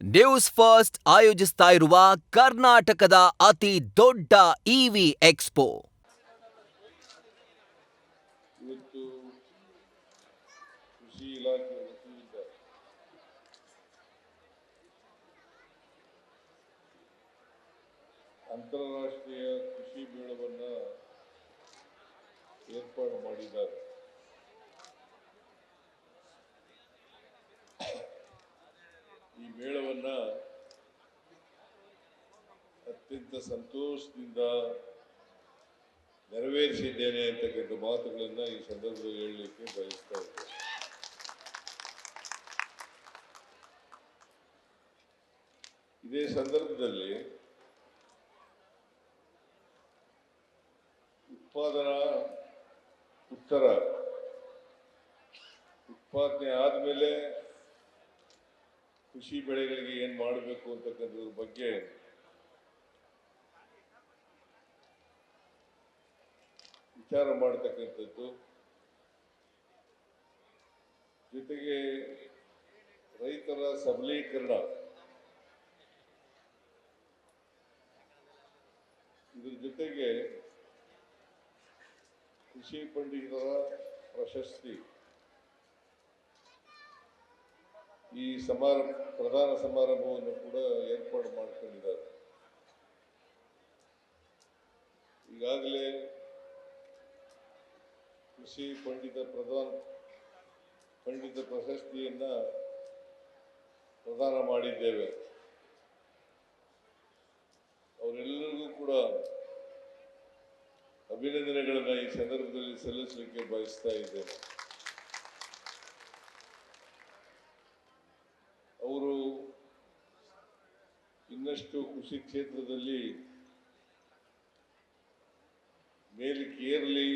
News first ಆಯೋಜಿಸ್ತಾ ಇರುವ ಕರ್ನಾಟಕದ ಅತಿ ದೊಡ್ಡ ಇವಿ ಎಕ್ಸ್ಪೋ. ಇವತ್ತು ಕೃಷಿ ಇಲಾಖೆ ವತಿಯಿಂದ ಅಂತಾರಾಷ್ಟ್ರೀಯ ಕೃಷಿ ಮೇಳವನ್ನು ಏರ್ಪಾಡು ಮಾಡಿದ್ದಾರೆ. ಈ ಮೇಳವನ್ನು ಅತ್ಯಂತ ಸಂತೋಷದಿಂದ ನೆರವೇರಿಸಿದ್ದೇನೆ ಅಂತಕ್ಕಂಥ ಮಾತುಗಳನ್ನು ಈ ಸಂದರ್ಭದಲ್ಲಿ ಹೇಳಲಿಕ್ಕೆ ಬಯಸ್ತಾ ಇದ್ದೇನೆ. ಇದೇ ಸಂದರ್ಭದಲ್ಲಿ ಉತ್ಪಾದನೆ ಆದಮೇಲೆ ಕೃಷಿ ಬೆಳೆಗಳಿಗೆ ಏನು ಮಾಡಬೇಕು ಅಂತಕ್ಕಂಥದ್ರ ಬಗ್ಗೆ ವಿಚಾರ ಮಾಡತಕ್ಕಂಥದ್ದು, ಜೊತೆಗೆ ರೈತರ ಸಬಲೀಕರಣ, ಇದರ ಜೊತೆಗೆ ಕೃಷಿ ಪಂಡಿತರ ಪ್ರಶಸ್ತಿ, ಈ ಪ್ರಧಾನ ಸಮಾರಂಭವನ್ನು ಕೂಡ ಏರ್ಪಾಡು ಮಾಡಿಕೊಂಡಿದ್ದಾರೆ. ಈಗಾಗಲೇ ಕೃಷಿ ಪಂಡಿತ ಪ್ರಶಸ್ತಿಯನ್ನ ಪ್ರದಾನ ಮಾಡಿದ್ದೇವೆ. ಅವರೆಲ್ಲರಿಗೂ ಕೂಡ ಅಭಿನಂದನೆಗಳನ್ನು ಈ ಸಂದರ್ಭದಲ್ಲಿ ಸಲ್ಲಿಸಲಿಕ್ಕೆ ಬಯಸ್ತಾ ಇದ್ದೇನೆ. ಅವರು ಇನ್ನಷ್ಟು ಕೃಷಿ ಕ್ಷೇತ್ರದಲ್ಲಿ ಮೇಲಕ್ಕೆ ಏರಲಿ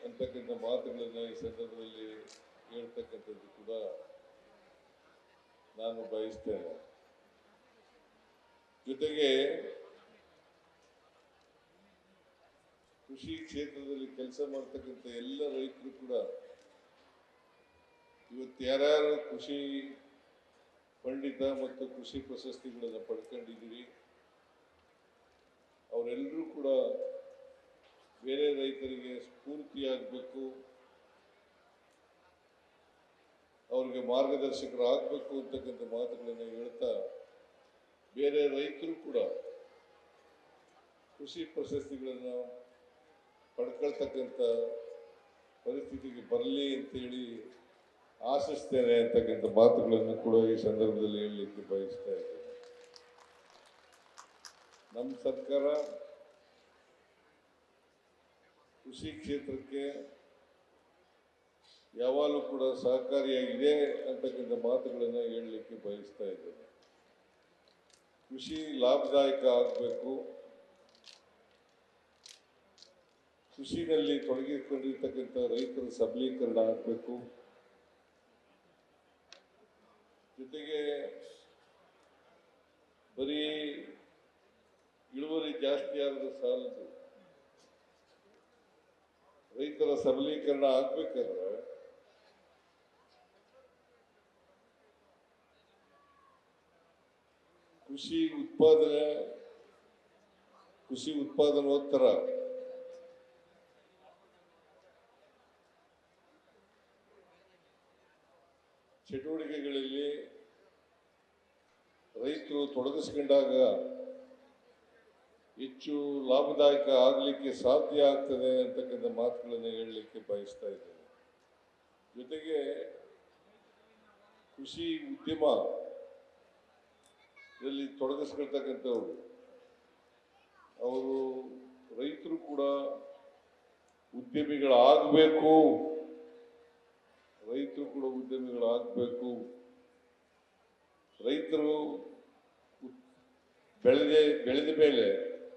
ಅಂತಕ್ಕಂಥ ಮಾತುಗಳನ್ನು ಈ ಸಂದರ್ಭದಲ್ಲಿ ಹೇಳ್ತಕ್ಕಂಥದ್ದು ಕೂಡ ನಾನು ಬಯಸ್ತೇನೆ. ಜೊತೆಗೆ ಕೃಷಿ ಕ್ಷೇತ್ರದಲ್ಲಿ ಕೆಲಸ ಮಾಡ್ತಕ್ಕಂಥ ಎಲ್ಲ ರೈತರು ಕೂಡ ಇವತ್ತು ಯಾರ್ಯಾರು ಕೃಷಿ ಪಂಡಿತ ಮತ್ತು ಕೃಷಿ ಪ್ರಶಸ್ತಿಗಳನ್ನು ಪಡ್ಕೊಂಡಿದ್ದೀರಿ, ಅವರೆಲ್ಲರೂ ಕೂಡ ಬೇರೆ ರೈತರಿಗೆ ಸ್ಫೂರ್ತಿಯಾಗಬೇಕು, ಅವ್ರಿಗೆ ಮಾರ್ಗದರ್ಶಕರಾಗಬೇಕು ಅಂತಕ್ಕಂಥ ಮಾತುಗಳನ್ನು ಹೇಳ್ತಾ, ಬೇರೆ ರೈತರು ಕೂಡ ಕೃಷಿ ಪ್ರಶಸ್ತಿಗಳನ್ನು ಪಡ್ಕೊಳ್ತಕ್ಕಂಥ ಪರಿಸ್ಥಿತಿಗೆ ಬರಲಿ ಅಂತೇಳಿ ಆಶಿಸ್ತೇನೆ ಅಂತಕ್ಕಂಥ ಮಾತುಗಳನ್ನು ಕೂಡ ಈ ಸಂದರ್ಭದಲ್ಲಿ ಹೇಳಲಿಕ್ಕೆ ಬಯಸ್ತಾ ಇದ್ದೇನೆ. ನಮ್ಮ ಸರ್ಕಾರ ಕೃಷಿ ಕ್ಷೇತ್ರಕ್ಕೆ ಯಾವಾಗಲೂ ಕೂಡ ಸಹಕಾರಿಯಾಗಿದೆ ಅಂತಕ್ಕಂಥ ಮಾತುಗಳನ್ನು ಹೇಳಲಿಕ್ಕೆ ಬಯಸ್ತಾ ಇದ್ದೇನೆ. ಕೃಷಿ ಲಾಭದಾಯಕ ಆಗಬೇಕು, ಕೃಷಿನಲ್ಲಿ ತೊಡಗಿಕೊಂಡಿರ್ತಕ್ಕಂಥ ರೈತರ ಸಬಲೀಕರಣ ಆಗಬೇಕು, ಜೊತೆಗೆ ಬರೀ ಇಳುವರಿ ಜಾಸ್ತಿ ಆದರೂ ಸಾಲದು, ರೈತರ ಸಬಲೀಕರಣ ಆಗ್ಬೇಕಾದ್ರೆ ಕೃಷಿ ಉತ್ಪಾದನೋತ್ತರ ಚಟುವಟಿಕೆಗಳಲ್ಲಿ ರೈತರು ತೊಡಗಿಸಿಕೊಂಡಾಗ ಹೆಚ್ಚು ಲಾಭದಾಯಕ ಆಗಲಿಕ್ಕೆ ಸಾಧ್ಯ ಆಗ್ತದೆ ಅಂತಕ್ಕಂಥ ಮಾತುಗಳನ್ನು ಹೇಳಲಿಕ್ಕೆ ಬಯಸ್ತಾ ಇದ್ದೇನೆ. ಜೊತೆಗೆ ಕೃಷಿ ಉದ್ಯಮದಲ್ಲಿ ತೊಡಗಿಸ್ಕೊಳ್ತಕ್ಕಂಥವ್ರು, ಅವರು ರೈತರು ಕೂಡ ಉದ್ಯಮಿಗಳಾಗಬೇಕು, ರೈತರು ಬೆಳೆದ ಮೇಲೆ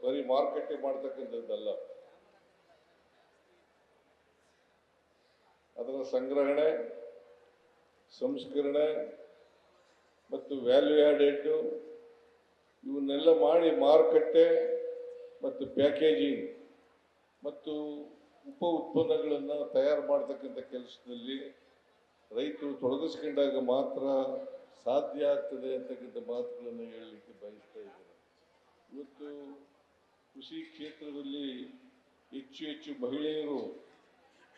ಬರೀ ಮಾರುಕಟ್ಟೆ ಮಾಡ್ತಕ್ಕಂಥದ್ದಲ್ಲ, ಅದರ ಸಂಗ್ರಹಣೆ, ಸಂಸ್ಕರಣೆ ಮತ್ತು ವ್ಯಾಲ್ಯೂ ಆಡೆಡ್ ಇವನ್ನೆಲ್ಲ ಮಾಡಿ ಮಾರುಕಟ್ಟೆ ಮತ್ತು ಪ್ಯಾಕೇಜಿಂಗ್ ಮತ್ತು ಉಪ ಉತ್ಪನ್ನಗಳನ್ನು ತಯಾರು ಮಾಡ್ತಕ್ಕಂಥ ಕೆಲಸದಲ್ಲಿ ರೈತರು ತೊಡಗಿಸ್ಕೊಂಡಾಗ ಮಾತ್ರ ಸಾಧ್ಯ ಆಗ್ತದೆ ಅಂತಕ್ಕಂಥ ಮಾತುಗಳನ್ನು ಬಯಸ್ತಾ ಇದ್ದೇನೆ. ಇವತ್ತು ಕೃಷಿ ಕ್ಷೇತ್ರದಲ್ಲಿ ಹೆಚ್ಚು ಹೆಚ್ಚು ಮಹಿಳೆಯರು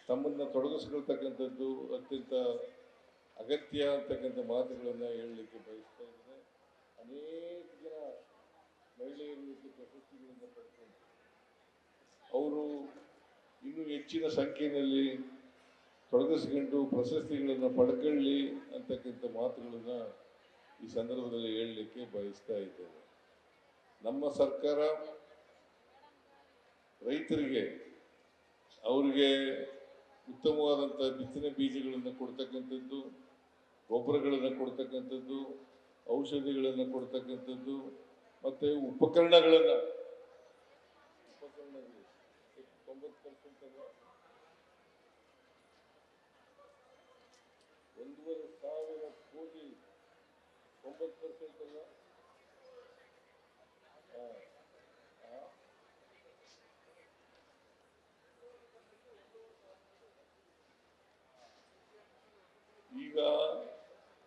ತಮ್ಮನ್ನು ತೊಡಗಿಸ್ಕೊಳ್ತಕ್ಕಂಥದ್ದು ಅತ್ಯಂತ ಅಗತ್ಯ ಅಂತಕ್ಕಂಥ ಮಾತುಗಳನ್ನು ಹೇಳಲಿಕ್ಕೆ ಬಯಸ್ತಾ ಇದ್ದೇನೆ. ಅನೇಕ ಜನ ಮಹಿಳೆಯರು ಇವತ್ತು ಪ್ರಶಸ್ತಿಗಳನ್ನು ಪಡ್ಕೊಂಡು ಅವರು ಇನ್ನೂ ಹೆಚ್ಚಿನ ಸಂಖ್ಯೆಯಲ್ಲಿ ತೊಡಗಿಸ್ಕೊಂಡು ಪ್ರಶಸ್ತಿಗಳನ್ನು ಪಡ್ಕೊಳ್ಳಿ ಅಂತಕ್ಕಂಥ ಮಾತುಗಳನ್ನು ಈ ಸಂದರ್ಭದಲ್ಲಿ ಹೇಳಲಿಕ್ಕೆ ಬಯಸ್ತಾ ಇದ್ದೇನೆ. ನಮ್ಮ ಸರ್ಕಾರ ರೈತರಿಗೆ ಅವರಿಗೆ ಉತ್ತಮವಾದಂಥ ಬಿತ್ತನೆ ಬೀಜಗಳನ್ನು ಕೊಡ್ತಕ್ಕಂಥದ್ದು, ಗೊಬ್ಬರಗಳನ್ನು ಕೊಡ್ತಕ್ಕಂಥದ್ದು, ಔಷಧಿಗಳನ್ನು ಕೊಡ್ತಕ್ಕಂಥದ್ದು ಮತ್ತು ಉಪಕರಣಗಳು 90% ಅಲ್ಲ, 1,500 ಕೋಟಿ 90% ಅಲ್ಲ, ಈಗ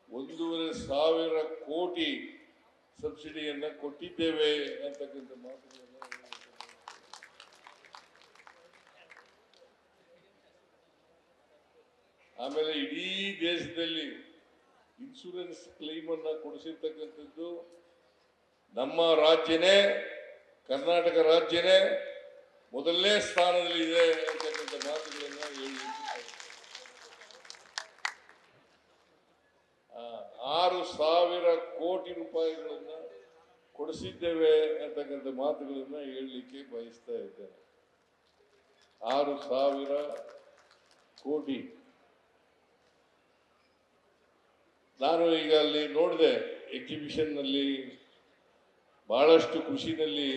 1,500 ಕೋಟಿ ಸಬ್ಸಿಡಿಯನ್ನ ಕೊಟ್ಟಿದ್ದೇವೆ ಅಂತಕ್ಕಂಥ ಮಾತುಗಳನ್ನು ಆಮೇಲೆ ಇಡೀ ದೇಶದಲ್ಲಿ ಇನ್ಶೂರೆನ್ಸ್ ಕ್ಲೈಮ್ ಅನ್ನ ಕೊಡಿಸಿರ್ತಕ್ಕಂಥದ್ದು ನಮ್ಮ ರಾಜ್ಯನೇ, ಕರ್ನಾಟಕ ರಾಜ್ಯನೇ ಮೊದಲನೇ ಸ್ಥಾನದಲ್ಲಿದೆ ಅಂತಕ್ಕಂಥ ಮಾತುಗಳನ್ನು ಹೇಳಲಿಕ್ಕೆ 6,000 ಕೋಟಿ ರೂಪಾಯಿಗಳನ್ನ ಕೊಡಿಸಿದ್ದೇವೆ ಅಂತಕ್ಕಂಥ ಮಾತುಗಳನ್ನ ಹೇಳಲಿಕ್ಕೆ ಬಯಸ್ತಾ ಇದ್ದೇನೆ. 6,000 ಕೋಟಿ. ನಾನು ಈಗ ಅಲ್ಲಿ ನೋಡಿದೆ ಎಕ್ಸಿಬಿಷನ್ ನಲ್ಲಿ, ಬಹಳಷ್ಟು ಕೃಷಿನಲ್ಲಿ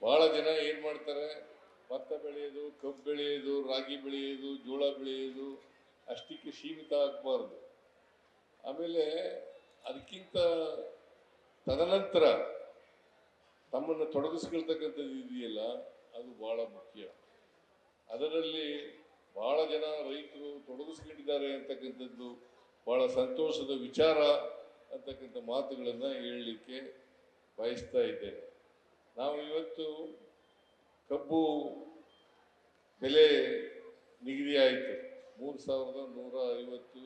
ಬಹಳ ಜನ ಏನ್ ಮಾಡ್ತಾರೆ, ಭತ್ತ ಬೆಳೆಯೋದು, ಕಬ್ಬು ಬೆಳೆಯೋದು, ರಾಗಿ ಬೆಳೆಯೋದು, ಜೋಳ ಬೆಳೆಯೋದು ಅಷ್ಟಕ್ಕೆ ಸೀಮಿತ ಆಗಬಾರ್ದು. ಆಮೇಲೆ ಅದಕ್ಕಿಂತ ತದನಂತರ ತಮ್ಮನ್ನು ತೊಡಗಿಸ್ಕೊಳ್ತಕ್ಕಂಥದ್ದು ಇದೆಯಲ್ಲ, ಅದು ಬಹಳ ಮುಖ್ಯ. ಅದರಲ್ಲಿ ಬಹಳ ಜನ ರೈತರು ತೊಡಗಿಸ್ಕೊಂಡಿದ್ದಾರೆ ಅಂತಕ್ಕಂಥದ್ದು ಬಹಳ ಸಂತೋಷದ ವಿಚಾರ ಅಂತಕ್ಕಂಥ ಮಾತುಗಳನ್ನು ಹೇಳಲಿಕ್ಕೆ ಬಯಸ್ತಾ ಇದ್ದೇನೆ. ನಾವು ಇವತ್ತು ಕಬ್ಬು ಬೆಲೆ ನಿಗದಿ ಆಯಿತು, 3,150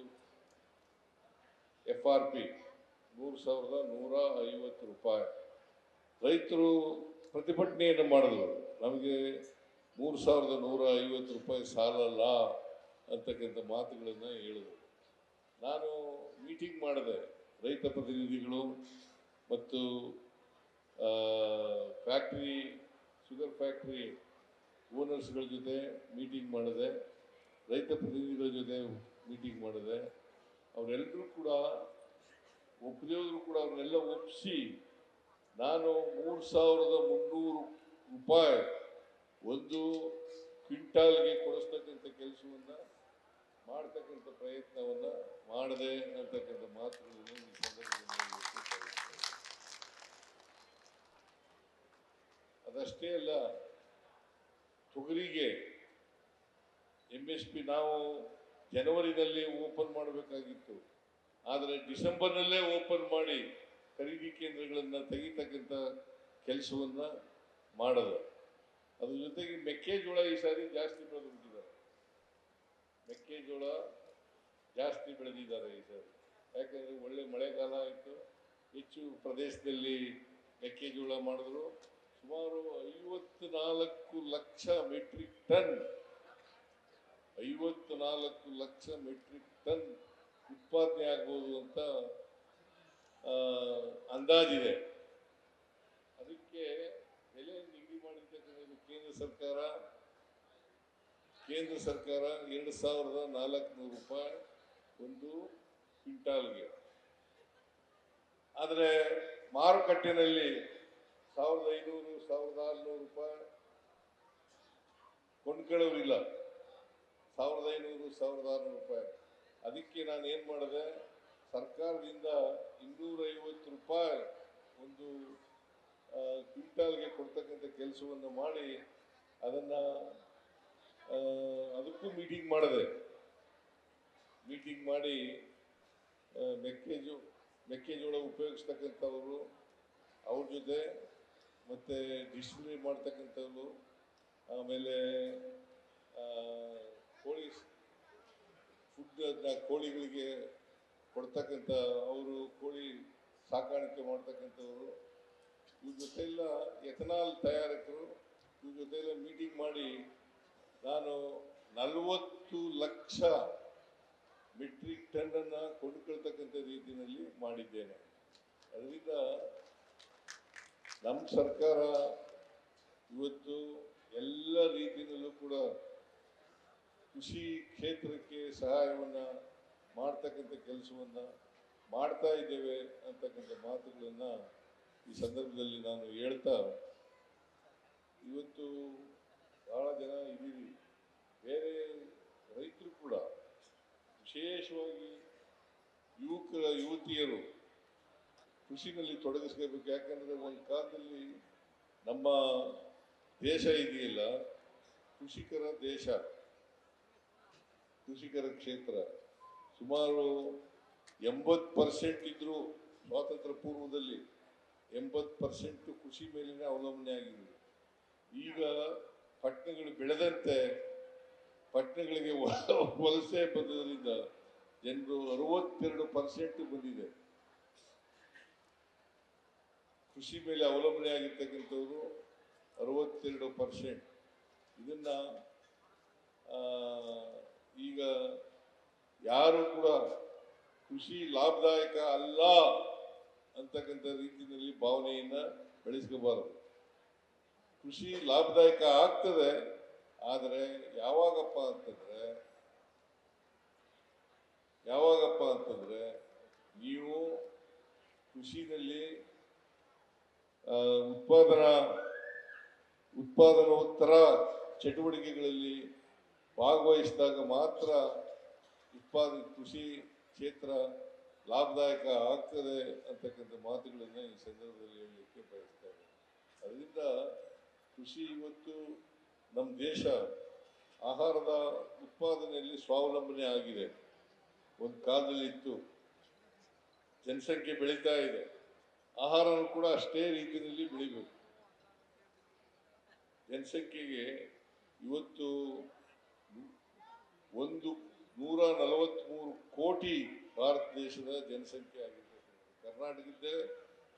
FRP, 3,150 ರೂಪಾಯಿ. ರೈತರು ಪ್ರತಿಭಟನೆಯನ್ನು ಮಾಡಿದ್ರು, ನಮಗೆ 3,150 ರೂಪಾಯಿ ಸಾಲಲ್ಲ ಅಂತಕ್ಕಂಥ ಮಾತುಗಳನ್ನು ಹೇಳಿದರು. ನಾನು ಮೀಟಿಂಗ್ ಮಾಡಿದೆ ರೈತ ಪ್ರತಿನಿಧಿಗಳು ಮತ್ತು ಫ್ಯಾಕ್ಟ್ರಿ, ಶುಗರ್ ಫ್ಯಾಕ್ಟ್ರಿ ಓನರ್ಸ್ಗಳ ಜೊತೆ ಮೀಟಿಂಗ್ ಮಾಡಿದೆ, ರೈತ ಪ್ರತಿನಿಧಿಗಳ ಜೊತೆ ಮೀಟಿಂಗ್ ಮಾಡಿದೆ. ಅವರೆಲ್ಲರೂ ಕೂಡ ಒಪ್ಪದಿದ್ರು ಕೂಡ ಅವ್ರನ್ನೆಲ್ಲ ಒಪ್ಪಿಸಿ ನಾನು 3,300 ರೂಪಾಯಿ ಒಂದು ಕ್ವಿಂಟಾಲ್ಗೆ ಕೊಡಿಸ್ತಕ್ಕಂಥ ಕೆಲಸವನ್ನ ಮಾಡ್ತಕ್ಕಂಥ ಪ್ರಯತ್ನವನ್ನ ಮಾಡಿದೆ ಅಂತಕ್ಕಂಥ ಮಾತುಗಳನ್ನು ಈ ಸಂದರ್ಭದಲ್ಲಿ. ಅದಷ್ಟೇ ಅಲ್ಲ, ತೊಗರಿಗೆ MSP ನಾವು ಜನವರಿನಲ್ಲಿ ಓಪನ್ ಮಾಡಬೇಕಾಗಿತ್ತು, ಆದರೆ ಡಿಸೆಂಬರ್ನಲ್ಲೇ ಓಪನ್ ಮಾಡಿ ಖರೀದಿ ಕೇಂದ್ರಗಳನ್ನು ತೆಗಿತಕ್ಕಂಥ ಕೆಲಸವನ್ನ ಮಾಡೋದು. ಅದ್ರ ಜೊತೆಗೆ ಮೆಕ್ಕೆಜೋಳ ಈ ಸಾರಿ ಜಾಸ್ತಿ ಬೆಳೆದಿದ್ದಾರೆ, ಮೆಕ್ಕೆಜೋಳ ಜಾಸ್ತಿ ಬೆಳೆದಿದ್ದಾರೆ ಈ ಸಾರಿ. ಯಾಕಂದ್ರೆ ಒಳ್ಳೆ ಮಳೆಗಾಲ ಆಯಿತು, ಹೆಚ್ಚು ಪ್ರದೇಶದಲ್ಲಿ ಮೆಕ್ಕೆಜೋಳ ಮಾಡಿದ್ರು. ಸುಮಾರು 54 lakh metric ton 54 lakh metric ton ಉತ್ಪಾದನೆ ಆಗ್ಬೋದು ಅಂತ ಅಂದಾಜಿದೆ. ಅದಕ್ಕೆ ಬೆಲೆ ನಿಗದಿ ಮಾಡಿರ್ತಕ್ಕಂಥದ್ದು ಕೇಂದ್ರ ಸರ್ಕಾರ 2,400 ರೂಪಾಯಿ ಒಂದು ಕ್ವಿಂಟಾಲ್ಗೆ. ಆದರೆ ಮಾರುಕಟ್ಟೆನಲ್ಲಿ 1,500, 1,600 ರೂಪಾಯಿ ಕೊಂಡ್ಕೊಳ್ಳೋರಿಲ್ಲ, 1,500, 1,600 ರೂಪಾಯಿ. ಅದಕ್ಕೆ ನಾನು ಏನು ಮಾಡಿದೆ, ಸರ್ಕಾರದಿಂದ 250 ರೂಪಾಯಿ ಒಂದು ಕ್ವಿಂಟಾಲ್ಗೆ ಕೊಡ್ತಕ್ಕಂಥ ಕೆಲಸವನ್ನು ಮಾಡಿ ಅದಕ್ಕೂ ಮೀಟಿಂಗ್ ಮಾಡಿದೆ. ಮೀಟಿಂಗ್ ಮಾಡಿ ಮೆಕ್ಕೆಜೋಳ ಉಪಯೋಗಿಸ್ತಕ್ಕಂಥವರು ಮತ್ತು ಡಿಸ್ಟಿಲರಿ ಮಾಡ್ತಕ್ಕಂಥವ್ರು, ಆಮೇಲೆ ಆ, ಕೋಳಿ ಫುಡ್ಡನ್ನು ಕೋಳಿಗಳಿಗೆ ಕೊಡ್ತಕ್ಕಂಥ ಅವರು, ಕೋಳಿ ಸಾಕಾಣಿಕೆ ಮಾಡ್ತಕ್ಕಂಥವ್ರು, ಇವ್ರ ಜೊತೆ ಎಲ್ಲ ಎಥನಾಲ್ ತಯಾರಕರು, ಇವ್ರ ಜೊತೆ ಎಲ್ಲ ಮೀಟಿಂಗ್ ಮಾಡಿ ನಾನು 40 ಲಕ್ಷ ಮೆಟ್ರಿಕ್ ಟನ್ ಅನ್ನು ಕೊಂಡುಕೊಳ್ತಕ್ಕಂಥ ರೀತಿಯಲ್ಲಿ ಮಾಡಿದ್ದೇನೆ. ಅದರಿಂದ ನಮ್ಮ ಸರ್ಕಾರ ಇವತ್ತು ಎಲ್ಲ ರೀತಿಯಲ್ಲೂ ಕೂಡ ಕೃಷಿ ಕ್ಷೇತ್ರಕ್ಕೆ ಸಹಾಯವನ್ನು ಮಾಡ್ತಕ್ಕಂಥ ಕೆಲಸವನ್ನು ಮಾಡ್ತಾ ಇದ್ದೇವೆ ಅಂತಕ್ಕಂಥ ಮಾತುಗಳನ್ನು ಈ ಸಂದರ್ಭದಲ್ಲಿ ನಾನು ಹೇಳ್ತಾ, ಇವತ್ತು ಬಹಳ ಜನ ಇದ್ದೀರಿ, ಬೇರೆ ರೈತರು ಕೂಡ, ವಿಶೇಷವಾಗಿ ಯುವತಿಯರು ಕೃಷಿನಲ್ಲಿ ತೊಡಗಿಸ್ಕೋಬೇಕು. ಯಾಕಂದರೆ ಒಂದು ಕಾಲದಲ್ಲಿ ನಮ್ಮ ದೇಶ ಇದೆಯಲ್ಲ, ಕೃಷಿಕರ ದೇಶ, ಕೃಷಿಕರ ಕ್ಷೇತ್ರ ಸುಮಾರು 80% ಇದ್ರು. ಸ್ವಾತಂತ್ರ್ಯ ಪೂರ್ವದಲ್ಲಿ 80% ಕೃಷಿ ಮೇಲಿನ ಅವಲಂಬನೆ ಆಗಿದೆ. ಈಗ ಪಟ್ಟಣಗಳು ಬೆಳೆದಂತೆ ಪಟ್ಟಣಗಳಿಗೆ ವಲಸೆ ಬಂದದ್ರಿಂದ ಜನರು 62% ಬಂದಿದೆ. ಕೃಷಿ ಮೇಲೆ ಅವಲಂಬನೆ ಆಗಿರ್ತಕ್ಕಂಥವ್ರು 62%. ಇದನ್ನ ಈಗ ಯಾರು ಕೂಡ ಕೃಷಿ ಲಾಭದಾಯಕ ಅಲ್ಲ ಅಂತಕ್ಕಂಥ ರೀತಿಯಲ್ಲಿ ಭಾವನೆಯನ್ನ ಬೆಳೆಸ್ಕೋಬಾರದು. ಕೃಷಿ ಲಾಭದಾಯಕ ಆಗ್ತದೆ, ಆದರೆ ಯಾವಾಗಪ್ಪ ಅಂತಂದ್ರೆ ನೀವು ಕೃಷಿನಲ್ಲಿ ಉತ್ಪಾದನೋತ್ತರ ಚಟುವಟಿಕೆಗಳಲ್ಲಿ ಭಾಗವಹಿಸಿದಾಗ ಮಾತ್ರ ಕೃಷಿ ಕ್ಷೇತ್ರ ಲಾಭದಾಯಕ ಆಗ್ತದೆ ಅಂತಕ್ಕಂಥ ಮಾತುಗಳನ್ನು ಈ ಸಂದರ್ಭದಲ್ಲಿ ಹೇಳಲಿಕ್ಕೆ ಬಯಸ್ತೇವೆ. ಅದರಿಂದ ಕೃಷಿ ಇವತ್ತು ನಮ್ಮ ದೇಶ ಆಹಾರದ ಉತ್ಪಾದನೆಯಲ್ಲಿ ಸ್ವಾವಲಂಬನೆ ಆಗಿದೆ. ಒಂದು ಕಾಲದಲ್ಲಿ ಇತ್ತು, ಜನಸಂಖ್ಯೆ ಬೆಳೀತಾ ಇದೆ, ಆಹಾರನೂ ಕೂಡ ಅಷ್ಟೇ ರೀತಿಯಲ್ಲಿ ಬೆಳಿಬೇಕು. ಜನಸಂಖ್ಯೆಗೆ ಇವತ್ತು 143 ಕೋಟಿ ಭಾರತ ದೇಶದ ಜನಸಂಖ್ಯೆ ಆಗಿದೆ. ಕರ್ನಾಟಕದ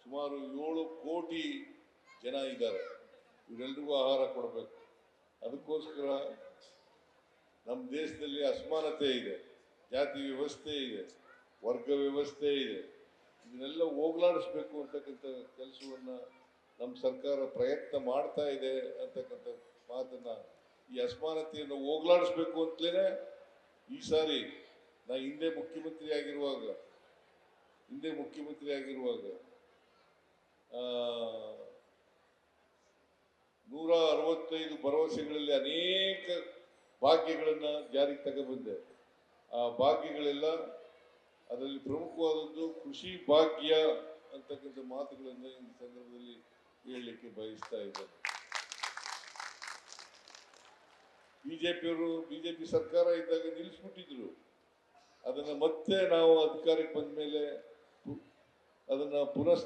ಸುಮಾರು 7 ಕೋಟಿ ಜನ ಇದ್ದಾರೆ. ಇವರೆಲ್ಲರಿಗೂ ಆಹಾರ ಕೊಡಬೇಕು. ಅದಕ್ಕೋಸ್ಕರ ನಮ್ಮ ದೇಶದಲ್ಲಿ ಅಸಮಾನತೆ ಇದೆ, ಜಾತಿ ವ್ಯವಸ್ಥೆ ಇದೆ, ವರ್ಗ ವ್ಯವಸ್ಥೆ ಇದೆ. ಇದನ್ನೆಲ್ಲ ಹೋಗ್ಲಾಡಿಸ್ಬೇಕು ಅಂತಕ್ಕಂಥ ಕೆಲಸವನ್ನ ನಮ್ಮ ಸರ್ಕಾರ ಪ್ರಯತ್ನ ಮಾಡ್ತಾ ಇದೆ ಅಂತಕ್ಕಂಥ ಮಾತನ್ನ, ಈ ಅಸಮಾನತೆಯನ್ನು ಹೋಗ್ಲಾಡಿಸ್ಬೇಕು ಅಂತಲೇ ಈ ಸಾರಿ ನಾ ಹಿಂದೆ ಮುಖ್ಯಮಂತ್ರಿ ಆಗಿರುವಾಗ 165 ಭರವಸೆಗಳಲ್ಲಿ ಅನೇಕ ಭಾಗ್ಯಗಳನ್ನ ಜಾರಿಗೆ ತಗೊಬಂದೆ. ಆ ಭಾಗ್ಯಗಳೆಲ್ಲ, ಅದರಲ್ಲಿ ಪ್ರಮುಖವಾದದ್ದು ಕೃಷಿ ಭಾಗ್ಯ ಅಂತಕ್ಕಂಥ ಮಾತುಗಳನ್ನು ಈ ಸಂದರ್ಭದಲ್ಲಿ ಹೇಳಲಿಕ್ಕೆ ಬಯಸ್ತಾ ಇದ್ದಾರೆ. ಬಿಜೆಪಿ ಸರ್ಕಾರ ಇದ್ದಾಗ ನಿಲ್ಲಿಸ್ಬಿಟ್ಟಿದ್ರು. ಅದನ್ನ ಮತ್ತೆ ನಾವು ಅಧಿಕಾರಕ್ಕೆ ಬಂದ ಮೇಲೆ ಅದನ್ನ ಪುನಃ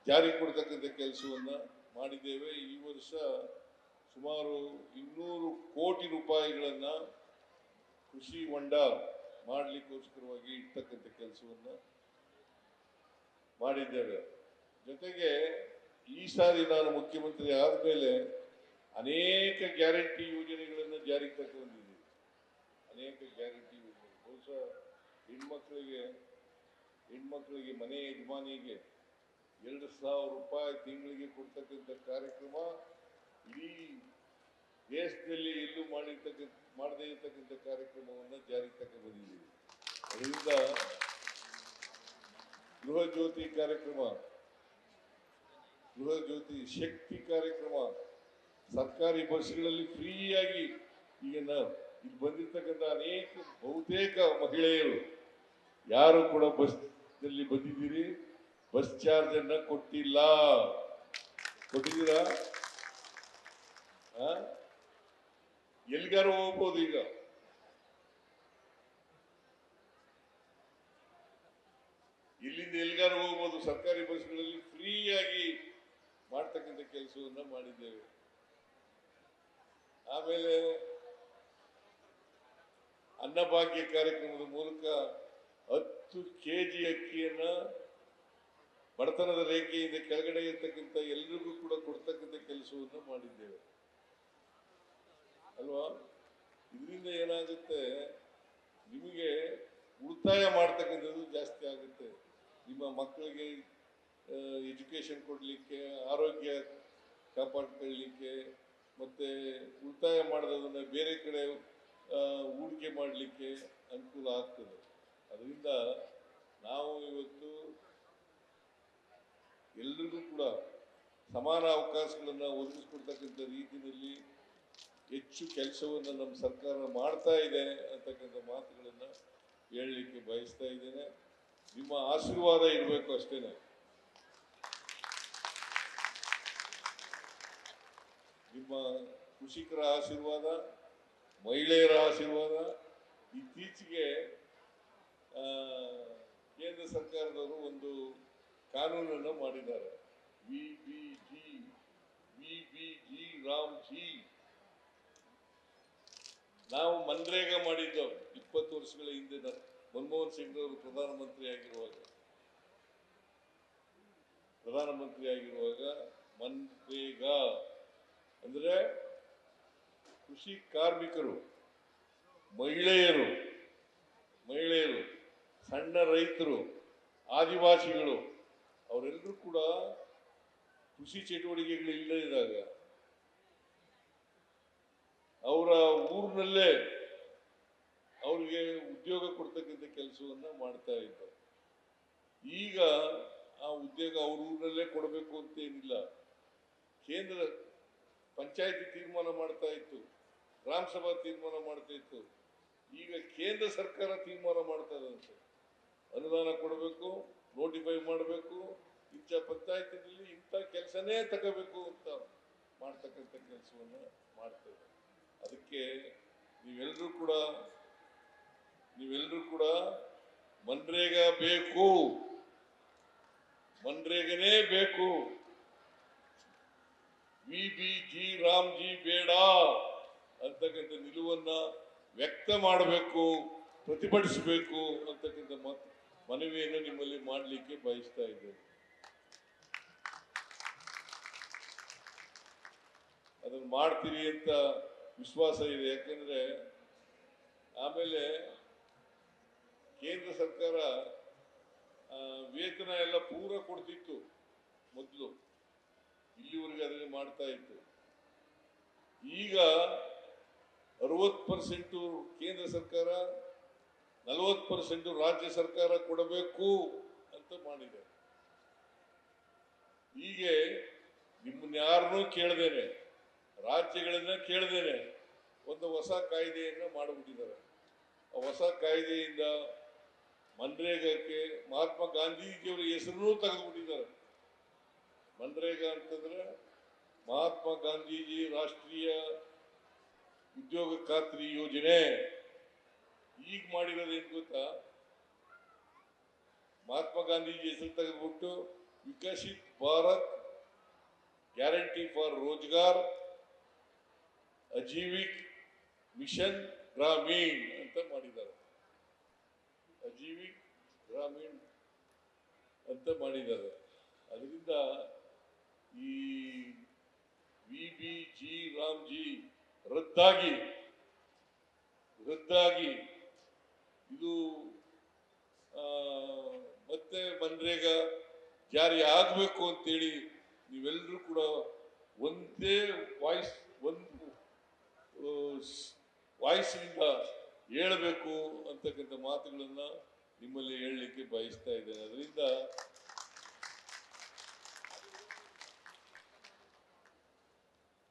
ಜಾರಿ ಕೊಡ್ತಕ್ಕಂಥ ಕೆಲಸವನ್ನ ಮಾಡಿದ್ದೇವೆ. ಈ ವರ್ಷ ಸುಮಾರು 200 ಕೋಟಿ ರೂಪಾಯಿಗಳನ್ನ ಕೃಷಿ ಹೊಂಡ ಮಾಡಲಿಕ್ಕೋಸ್ಕರವಾಗಿ ಇರ್ತಕ್ಕಂಥ ಕೆಲಸವನ್ನ ಮಾಡಿದ್ದೇವೆ. ಜೊತೆಗೆ ಈ ಸಾರಿ ನಾನು ಮುಖ್ಯಮಂತ್ರಿ ಆದಮೇಲೆ ಅನೇಕ ಗ್ಯಾರಂಟಿ ಯೋಜನೆಗಳನ್ನು ಜಾರಿಗೆ ತಗೊಂಡಿದ್ದೀವಿ. ಅನೇಕ ಗ್ಯಾರಂಟಿ ಯೋಜನೆ, ಬಹುಶಃ ಹೆಣ್ಮಕ್ಳಿಗೆ ಮನೆ ಯಜಮಾನಿಗೆ 2,000 ರೂಪಾಯಿ ತಿಂಗಳಿಗೆ ಕೊಡ್ತಕ್ಕಂಥ ಕಾರ್ಯಕ್ರಮ ಇಡೀ ದೇಶದಲ್ಲಿ ಎಲ್ಲೂ ಮಾಡದೇ ಇರ್ತಕ್ಕಂಥ ಕಾರ್ಯಕ್ರಮವನ್ನು ಜಾರಿಗೆ ತಗೊಂಡ್ಬಂದಿದ್ದೀವಿ. ಅದರಿಂದ ಗೃಹ ಜ್ಯೋತಿ ಕಾರ್ಯಕ್ರಮ, ಗೃಹ ಜ್ಯೋತಿ ಶಕ್ತಿ ಕಾರ್ಯಕ್ರಮ, ಸರ್ಕಾರಿ ಬಸ್ಗಳಲ್ಲಿ ಫ್ರೀಯಾಗಿ ಈಗ ಇಲ್ಲಿ ಬಂದಿರ್ತಕ್ಕಂಥ ಬಹುತೇಕ ಮಹಿಳೆಯರು ಯಾರು ಕೂಡ ಬಸ್ನಲ್ಲಿ ಬಂದಿದ್ದೀರಿ, ಬಸ್ ಚಾರ್ಜ್ ಅನ್ನ ಕೊಟ್ಟಿಲ್ಲ. ಕೊಟ್ಟಿದ್ದೀರಾ? ಎಲ್ಲಿಗಾರು ಹೋಗ್ಬೋದು. ಈಗ ಇಲ್ಲಿಂದ ಎಲ್ಲಿಗಾರು ಹೋಗ್ಬೋದು. ಸರ್ಕಾರಿ ಬಸ್ಗಳಲ್ಲಿ ಫ್ರೀಯಾಗಿ ಮಾಡಿದ್ದೇವೆ. ಆಮೇಲೆ ಅನ್ನಭಾಗ್ಯ ಕಾರ್ಯಕ್ರಮದ ಮೂಲಕ 10 ಕೆಜಿ ಅಕ್ಕಿಯನ್ನ ಬಡತನದ ರೇಖೆಯಿಂದ ಕೆಳಗಡೆ ಇರ್ತಕ್ಕಂಥ ಎಲ್ಲರಿಗೂ ಕೂಡ ಕೊಡ್ತಕ್ಕಂಥ ಕೆಲಸವನ್ನು ಮಾಡಿದ್ದೇವೆ ಅಲ್ವಾ. ಇದರಿಂದ ಏನಾಗುತ್ತೆ, ನಿಮಗೆ ಉಳಿತಾಯ ಮಾಡ್ತಕ್ಕಂಥದ್ದು ಜಾಸ್ತಿ ಆಗುತ್ತೆ. ನಿಮ್ಮ ಮಕ್ಕಳಿಗೆ ಎಜುಕೇಶನ್ ಕೊಡಲಿಕ್ಕೆ, ಆರೋಗ್ಯ ಕಾಪಾಡ್ಕೊಳ್ಳಿಕ್ಕೆ, ಮತ್ತೆ ಉಳಿತಾಯ ಮಾಡೋದನ್ನ ಬೇರೆ ಕಡೆ ಹೂಡಿಕೆ ಮಾಡಲಿಕ್ಕೆ ಅನುಕೂಲ ಆಗ್ತದೆ. ಅದರಿಂದ ನಾವು ಇವತ್ತು ಎಲ್ರಿಗೂ ಕೂಡ ಸಮಾನ ಅವಕಾಶಗಳನ್ನು ಒದಗಿಸ್ಕೊಡ್ತಕ್ಕಂಥ ರೀತಿಯಲ್ಲಿ ಹೆಚ್ಚು ಕೆಲಸವನ್ನು ನಮ್ಮ ಸರ್ಕಾರ ಮಾಡ್ತಾ ಇದೆ ಅಂತಕ್ಕಂಥ ಮಾತುಗಳನ್ನು ಹೇಳಲಿಕ್ಕೆ ಬಯಸ್ತಾ ಇದ್ದೇನೆ. ನಿಮ್ಮ ಆಶೀರ್ವಾದ ಇರಬೇಕು ಅಷ್ಟೇನೆ. ನಿಮ್ಮ ಕೃಷಿಕರ ಆಶೀರ್ವಾದ, ಮಹಿಳೆಯರ ಆಶೀರ್ವಾದ. ಇತ್ತೀಚೆಗೆ ಕೇಂದ್ರ ಸರ್ಕಾರದವರು ಒಂದು ಕಾನೂನನ್ನು ಮಾಡಿದ್ದಾರೆ, ವಿಬಿಜಿ ರಾಮ್ಜಿ. ನಾವು ಮನ್ರೇಗಾ ಮಾಡಿದ್ದೆವು 20 ವರ್ಷಗಳ ಹಿಂದೆ, ಮನಮೋಹನ್ ಸಿಂಗ್ ಅವರು ಪ್ರಧಾನಮಂತ್ರಿ ಆಗಿರುವಾಗ ಮನ್ರೇಗಾ ಅಂದ್ರೆ ಕೃಷಿ ಕಾರ್ಮಿಕರು, ಮಹಿಳೆಯರು, ಸಣ್ಣ ರೈತರು, ಆದಿವಾಸಿಗಳು ಅವರೆಲ್ಲರೂ ಕೂಡ ಕೃಷಿ ಚಟುವಟಿಕೆಗಳಿಲ್ಲದಾಗ ಅವರ ಊರಿನಲ್ಲೇ ಅವರಿಗೆ ಉದ್ಯೋಗ ಕೊಡ್ತಕ್ಕಂಥ ಕೆಲಸವನ್ನ ಮಾಡ್ತಾ ಇದ್ದಾರೆ. ಈಗ ಆ ಉದ್ಯೋಗ ಅವ್ರ ಊರಿನಲ್ಲೇ ಕೊಡಬೇಕು ಅಂತ ಏನಿಲ್ಲ, ಕೇಂದ್ರ ಪಂಚಾಯತಿ ತೀರ್ಮಾನ ಮಾಡ್ತಾ ಇತ್ತು, ಗ್ರಾಮ ಸಭಾ ತೀರ್ಮಾನ ಮಾಡ್ತಾ ಇತ್ತು. ಈಗ ಕೇಂದ್ರ ಸರ್ಕಾರ ತೀರ್ಮಾನ ಮಾಡ್ತಾ ಇದಂತೆ, ಅನುದಾನ ಕೊಡಬೇಕು, ನೋಟಿಫೈ ಮಾಡಬೇಕು, ಇಂಥ ಪಂಚಾಯತಿನಲ್ಲಿ ಇಂಥ ಕೆಲಸನೇ ತಗೋಬೇಕು ಅಂತ ಮಾಡ್ತಕ್ಕಂಥ ಕೆಲಸವನ್ನ ಮಾಡ್ತೇವೆ. ಅದಕ್ಕೆ ನೀವೆಲ್ಲರೂ ಕೂಡ ಮನ್ರೇಗಾ ಬೇಕು, ಮನ್ರೇಗನೇ ಬೇಕು, ವಿಬಿಜಿ ರಾಮ್ಜಿ ಬೇಡ ಅಂತಕ್ಕಂಥ ನಿಲುವನ್ನ ವ್ಯಕ್ತ ಮಾಡಬೇಕು, ಪ್ರತಿಭಟಿಸಬೇಕು ಅಂತಕ್ಕಂಥ ಮನವಿಯನ್ನು ನಿಮ್ಮಲ್ಲಿ ಮಾಡಲಿಕ್ಕೆ ಬಯಸ್ತಾ ಇದ್ದೇನೆ. ಅದನ್ನು ಮಾಡ್ತೀರಿ ಅಂತ ವಿಶ್ವಾಸ ಇದೆ. ಯಾಕೆಂದ್ರೆ ಆಮೇಲೆ ಕೇಂದ್ರ ಸರ್ಕಾರ ವೇತನ ಎಲ್ಲ ಪೂರ ಕೊಡ್ತಿತ್ತು ಮೊದಲು, ಇಲ್ಲಿವರೆಗೆ ಅದನ್ನು ಮಾಡ್ತಾ ಇತ್ತು. ಈಗ 60% ಕೇಂದ್ರ ಸರ್ಕಾರ, 40% ರಾಜ್ಯ ಸರ್ಕಾರ ಕೊಡಬೇಕು ಅಂತ ಮಾಡಿದೆ. ಹೀಗೆ ನಿಮ್ಮನ್ನ ಯಾರನ್ನೂ ಕೇಳದೇನೆ, ರಾಜ್ಯಗಳನ್ನ ಕೇಳದೇನೆ ಒಂದು ಹೊಸ ಕಾಯ್ದೆಯನ್ನ ಮಾಡಿಬಿಟ್ಟಿದ್ದಾರೆ. ಆ ಹೊಸ ಕಾಯ್ದೆಯಿಂದ ಮನ್ರೇಗಾಕ್ಕೆ ಮಹಾತ್ಮ ಗಾಂಧೀಜಿಯವರ ಹೆಸರನ್ನೂ ತೆಗೆದುಬಿಟ್ಟಿದ್ದಾರೆ. ಮನ್ರೇಗಾ ಅಂತಂದ್ರೆ ಮಹಾತ್ಮ ಗಾಂಧೀಜಿ ರಾಷ್ಟ್ರೀಯ ಉದ್ಯೋಗ ಖಾತ್ರಿ ಯೋಜನೆ. ಈಗ ಮಾಡಿರೋದೇನು ಗೊತ್ತಾ, ಮಹಾತ್ಮ ಗಾಂಧೀಜಿ ಹೆಸರು ತೆಗೆದುಬಿಟ್ಟು Viksit Bharat guarantee for Rozgar Ajeevika mission Gramin ಅಂತ ಮಾಡಿದ್ದಾರೆ. ಅಜೀವಿಕ್ ಗ್ರಾಮೀಣ್ ಅಂತ ಮಾಡಿದ್ದಾರೆ. ಅದರಿಂದ ಈ ವಿಬಿಜಿ ರಾಮ್ಜಿ ರದ್ದಾಗಿ ಇದು ಮತ್ತೆ ಮನ್ರೇಗಾ ಜಾರಿ ಆಗಬೇಕು ಅಂತೇಳಿ ನೀವೆಲ್ಲರೂ ಕೂಡ ಒಂದೇ ವಾಯ್ಸ್ನಿಂದ ಹೇಳಬೇಕು ಅಂತಕ್ಕಂಥ ಮಾತುಗಳನ್ನ ನಿಮ್ಮಲ್ಲಿ ಹೇಳಲಿಕ್ಕೆ ಬಯಸ್ತಾ ಇದ್ದೇನೆ. ಅದರಿಂದ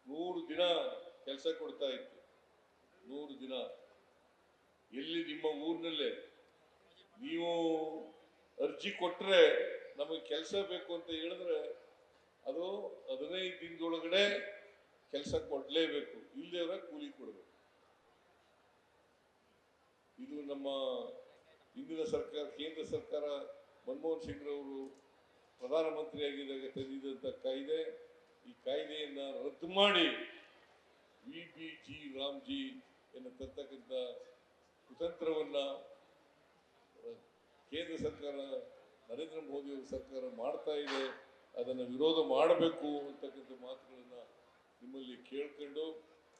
ನೂರು ದಿನ ಕೆಲಸ ಕೊಡ್ತಾ ಇತ್ತು, 100 ದಿನ. ಎಲ್ಲಿ ನಿಮ್ಮ ಊರಿನಲ್ಲೇ ನೀವು ಅರ್ಜಿ ಕೊಟ್ರೆ ನಮಗೆ ಕೆಲಸ ಬೇಕು ಅಂತ ಹೇಳಿದ್ರೆ ಅದು 15 ದಿನದೊಳಗಡೆ ಕೆಲಸ ಕೊಡ್ಲೇಬೇಕು, ಇಲ್ಲದೇ ಕೂಲಿ ಕೊಡಬೇಕು. ಇದು ನಮ್ಮ ಹಿಂದಿನ ಸರ್ಕಾರ, ಕೇಂದ್ರ ಸರ್ಕಾರ ಮನಮೋಹನ್ ಸಿಂಗ್ ರವರು ಪ್ರಧಾನಮಂತ್ರಿಯಾಗಿದ್ದಾಗ ತಂದಿದ್ದಂಥ ಕಾಯ್ದೆ. ಈ ಕಾಯ್ದೆಯನ್ನ ರದ್ದು ಮಾಡಿ ವಿಬಿಜಿ ರಾಮ್ಜಿ ಎನ್ನತಕ್ಕಂಥ ಕುತಂತ್ರವನ್ನ ಕೇಂದ್ರ ಸರ್ಕಾರ ನರೇಂದ್ರ ಮೋದಿ ಅವರ ಸರ್ಕಾರ ಮಾಡ್ತಾ ಇದೆ. ಅದನ್ನು ವಿರೋಧ ಮಾಡಬೇಕು ಅಂತಕ್ಕಂಥ ಮಾತುಗಳನ್ನ ನಿಮ್ಮಲ್ಲಿ ಕೇಳ್ಕೊಂಡು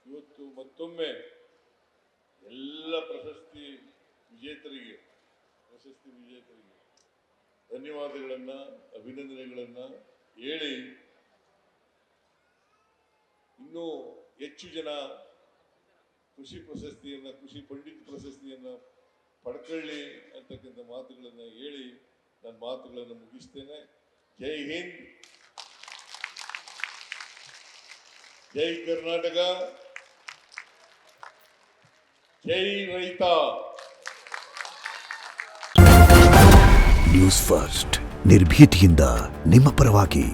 ಇವತ್ತು ಮತ್ತೊಮ್ಮೆ ಎಲ್ಲ ಪ್ರಶಸ್ತಿ ವಿಜೇತರಿಗೆ ಧನ್ಯವಾದಗಳನ್ನ ಅಭಿನಂದನೆಗಳನ್ನ ಹೇಳಿ ಇನ್ನೂ ಹೆಚ್ಚು ಜನ ಕೃಷಿ ಪ್ರಶಸ್ತಿಯನ್ನ ಕೃಷಿ ಪಂಡಿತ್ ಪ್ರಶಸ್ತಿಯನ್ನ ಪಡ್ಕೊಳ್ಳಿ ಅಂತಕ್ಕಂಥ ಮಾತುಗಳನ್ನ ಹೇಳಿ ನನ್ನ ಮಾತುಗಳನ್ನು ಮುಗಿಸ್ತೇನೆ. ಜೈ ಹಿಂದ್, ಜೈ ಕರ್ನಾಟಕ, ಜೈ ರೈತ. ನ್ಯೂಸ್ ಫಸ್ಟ್ ನಿರ್ಭೀತಿಯಿಂದ ನಿಮ್ಮ ಪರವಾಗಿ.